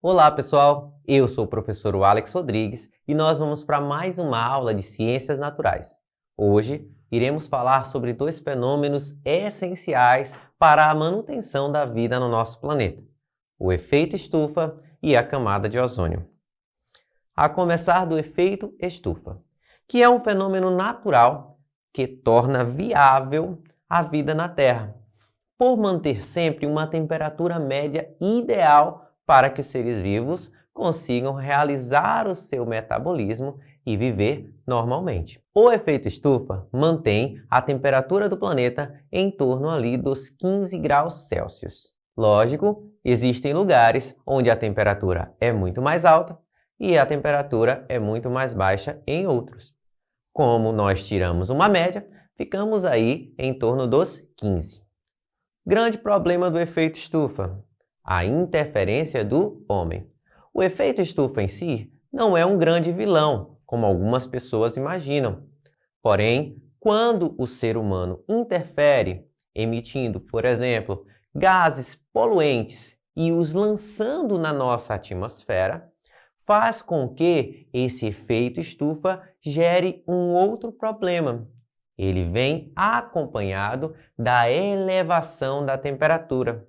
Olá, pessoal! Eu sou o professor Alex Rodrigues e nós vamos para mais uma aula de Ciências Naturais. Hoje, iremos falar sobre dois fenômenos essenciais para a manutenção da vida no nosso planeta: o efeito estufa e a camada de ozônio. A começar do efeito estufa, que é um fenômeno natural que torna viável a vida na Terra, por manter sempre uma temperatura média ideal para que os seres vivos consigam realizar o seu metabolismo e viver normalmente. O efeito estufa mantém a temperatura do planeta em torno ali dos 15 graus Celsius. Lógico, existem lugares onde a temperatura é muito mais alta e a temperatura é muito mais baixa em outros. Como nós tiramos uma média, ficamos aí em torno dos 15. Grande problema do efeito estufa: a interferência do homem. O efeito estufa em si não é um grande vilão, como algumas pessoas imaginam. Porém, quando o ser humano interfere, emitindo, por exemplo, gases poluentes e os lançando na nossa atmosfera, faz com que esse efeito estufa gere um outro problema. Ele vem acompanhado da elevação da temperatura,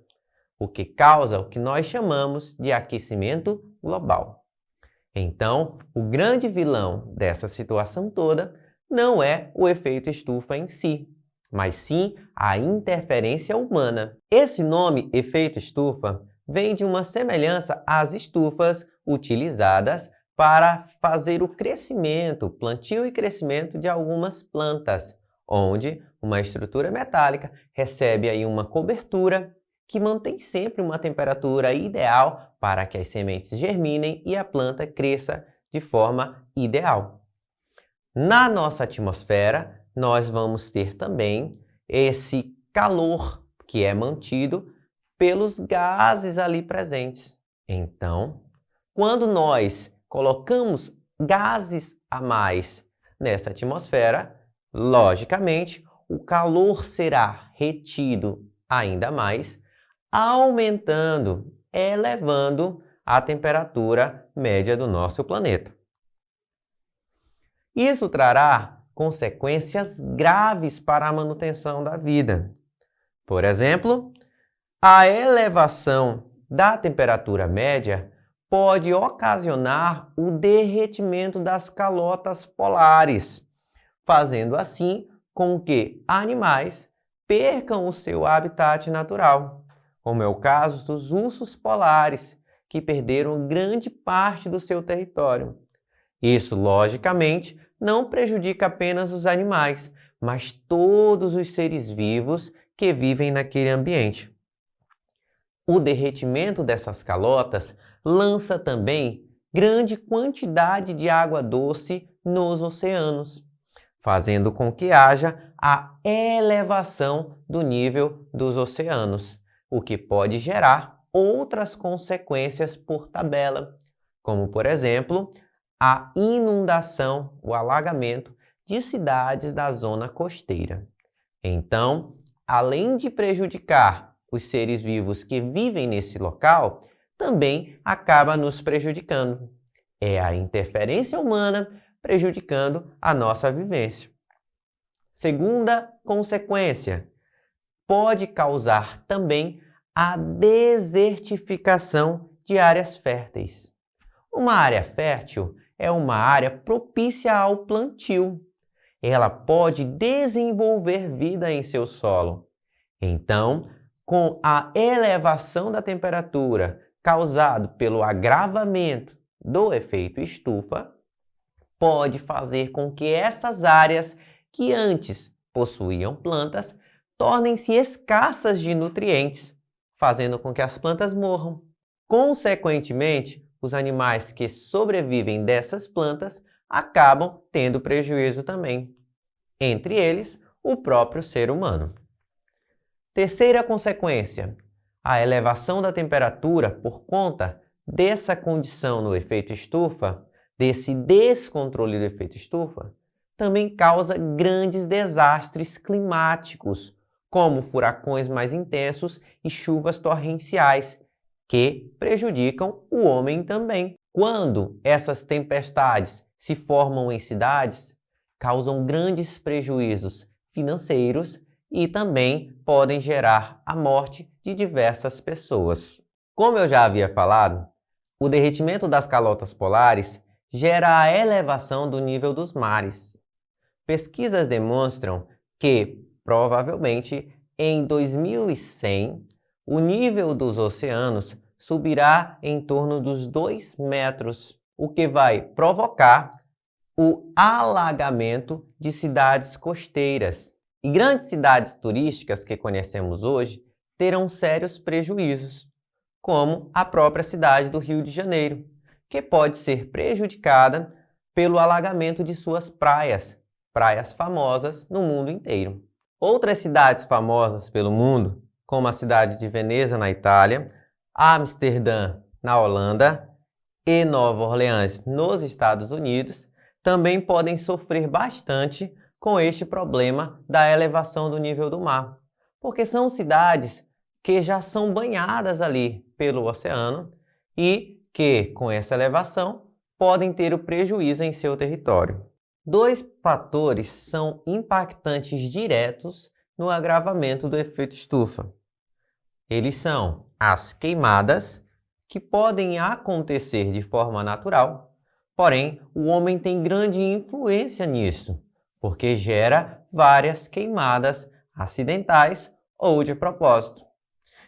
o que causa o que nós chamamos de aquecimento global. Então, o grande vilão dessa situação toda não é o efeito estufa em si, mas sim a interferência humana. Esse nome, efeito estufa, vem de uma semelhança às estufas utilizadas para fazer o crescimento, plantio e crescimento de algumas plantas, onde uma estrutura metálica recebe aí uma cobertura que mantém sempre uma temperatura ideal para que as sementes germinem e a planta cresça de forma ideal. Na nossa atmosfera, nós vamos ter também esse calor que é mantido pelos gases ali presentes. Então, quando nós colocamos gases a mais nessa atmosfera, logicamente, o calor será retido ainda mais, aumentando, elevando a temperatura média do nosso planeta. Isso trará consequências graves para a manutenção da vida. Por exemplo, a elevação da temperatura média pode ocasionar o derretimento das calotas polares, fazendo assim com que animais percam o seu habitat natural, como é o caso dos ursos polares, que perderam grande parte do seu território. Isso, logicamente, não prejudica apenas os animais, mas todos os seres vivos que vivem naquele ambiente. O derretimento dessas calotas lança também grande quantidade de água doce nos oceanos, fazendo com que haja a elevação do nível dos oceanos, o que pode gerar outras consequências por tabela, como, por exemplo, a inundação, o alagamento de cidades da zona costeira. Então, além de prejudicar os seres vivos que vivem nesse local, também acaba nos prejudicando. É a interferência humana prejudicando a nossa vivência. Segunda consequência, pode causar também a desertificação de áreas férteis. Uma área fértil é uma área propícia ao plantio. Ela pode desenvolver vida em seu solo. Então, com a elevação da temperatura causado pelo agravamento do efeito estufa, pode fazer com que essas áreas que antes possuíam plantas tornem-se escassas de nutrientes, fazendo com que as plantas morram. Consequentemente, os animais que sobrevivem dessas plantas acabam tendo prejuízo também, entre eles o próprio ser humano. Terceira consequência, a elevação da temperatura por conta dessa condição no efeito estufa, desse descontrole do efeito estufa, também causa grandes desastres climáticos, como furacões mais intensos e chuvas torrenciais, que prejudicam o homem também. Quando essas tempestades se formam em cidades, causam grandes prejuízos financeiros e também podem gerar a morte de diversas pessoas. Como eu já havia falado, o derretimento das calotas polares gera a elevação do nível dos mares. Pesquisas demonstram que, provavelmente, em 2100, o nível dos oceanos subirá em torno dos 2 metros, o que vai provocar o alagamento de cidades costeiras. E grandes cidades turísticas que conhecemos hoje terão sérios prejuízos, como a própria cidade do Rio de Janeiro, que pode ser prejudicada pelo alagamento de suas praias famosas no mundo inteiro. Outras cidades famosas pelo mundo, como a cidade de Veneza, na Itália, Amsterdã, na Holanda e Nova Orleans, nos Estados Unidos, também podem sofrer bastante com este problema da elevação do nível do mar, porque são cidades que já são banhadas ali pelo oceano e que, com essa elevação, podem ter o prejuízo em seu território. Dois fatores são impactantes diretos no agravamento do efeito estufa. Eles são as queimadas, que podem acontecer de forma natural, porém, o homem tem grande influência nisso, porque gera várias queimadas acidentais ou de propósito.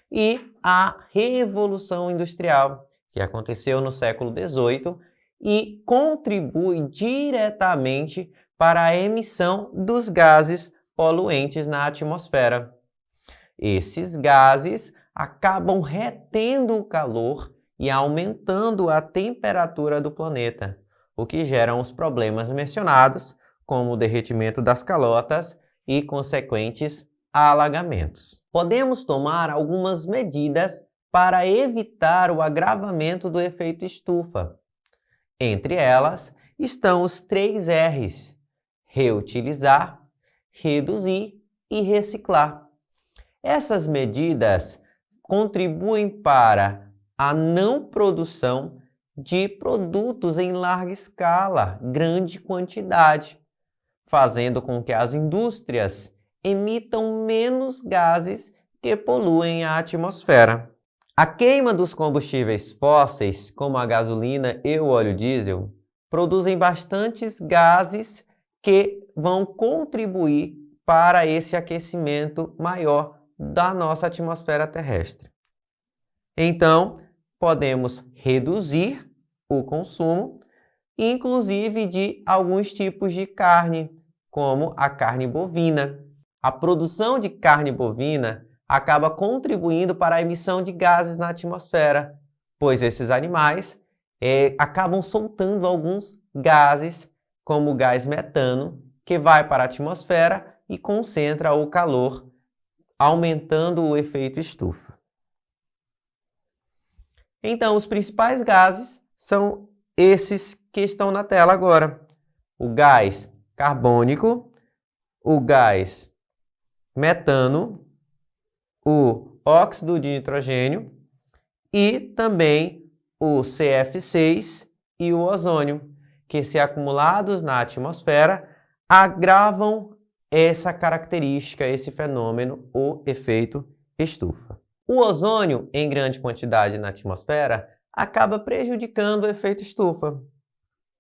E a Revolução Industrial, que aconteceu no século XVIII e contribui diretamente para a emissão dos gases poluentes na atmosfera. Esses gases acabam retendo o calor e aumentando a temperatura do planeta, o que gera os problemas mencionados, como o derretimento das calotas e consequentes alagamentos. Podemos tomar algumas medidas para evitar o agravamento do efeito estufa. Entre elas estão os 3 R's: reutilizar, reduzir e reciclar. Essas medidas contribuem para a não produção de produtos em larga escala, grande quantidade, fazendo com que as indústrias emitam menos gases que poluem a atmosfera. A queima dos combustíveis fósseis, como a gasolina e o óleo diesel, produzem bastantes gases que vão contribuir para esse aquecimento maior da nossa atmosfera terrestre. Então, podemos reduzir o consumo, inclusive de alguns tipos de carne, como a carne bovina. A produção de carne bovina acaba contribuindo para a emissão de gases na atmosfera, pois esses animais acabam soltando alguns gases, como o gás metano, que vai para a atmosfera e concentra o calor, aumentando o efeito estufa. Então, os principais gases são esses que estão na tela agora: o gás carbônico, o gás metano, o óxido de nitrogênio e também o CF6 e o ozônio, que, se acumulados na atmosfera, agravam essa característica, esse fenômeno, o efeito estufa. O ozônio, em grande quantidade na atmosfera, acaba prejudicando o efeito estufa.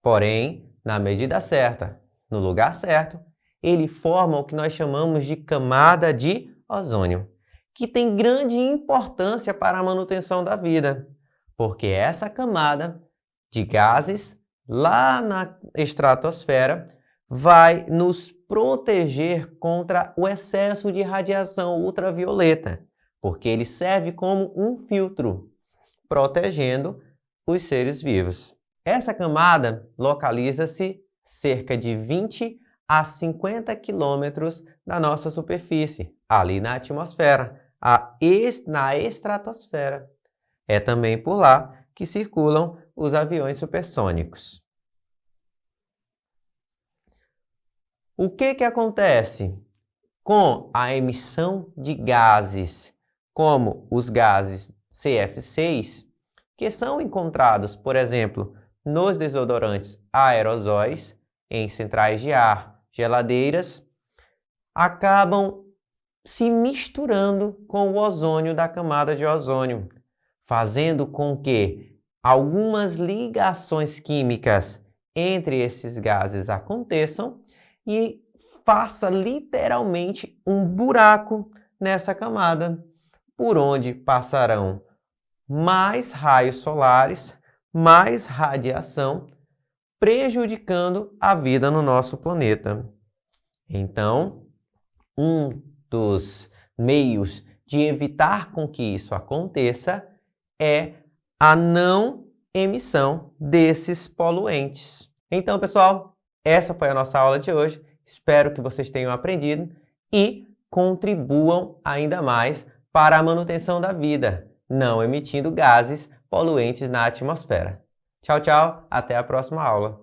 Porém, na medida certa, no lugar certo, ele forma o que nós chamamos de camada de ozônio, que tem grande importância para a manutenção da vida, porque essa camada de gases lá na estratosfera vai nos proteger contra o excesso de radiação ultravioleta, porque ele serve como um filtro, protegendo os seres vivos. Essa camada localiza-se cerca de 20 a 50 quilômetros da nossa superfície, ali na atmosfera, na estratosfera. É também por lá que circulam os aviões supersônicos. O que acontece com a emissão de gases, como os gases CF6, que são encontrados, por exemplo, nos desodorantes aerosóis, em centrais de ar, geladeiras, acabam se misturando com o ozônio da camada de ozônio, fazendo com que algumas ligações químicas entre esses gases aconteçam e faça literalmente um buraco nessa camada, por onde passarão mais raios solares, mais radiação, prejudicando a vida no nosso planeta. Então, um dos meios de evitar com que isso aconteça é a não emissão desses poluentes. Então, pessoal, essa foi a nossa aula de hoje. Espero que vocês tenham aprendido e contribuam ainda mais para a manutenção da vida, não emitindo gases poluentes na atmosfera. Tchau, tchau, até a próxima aula.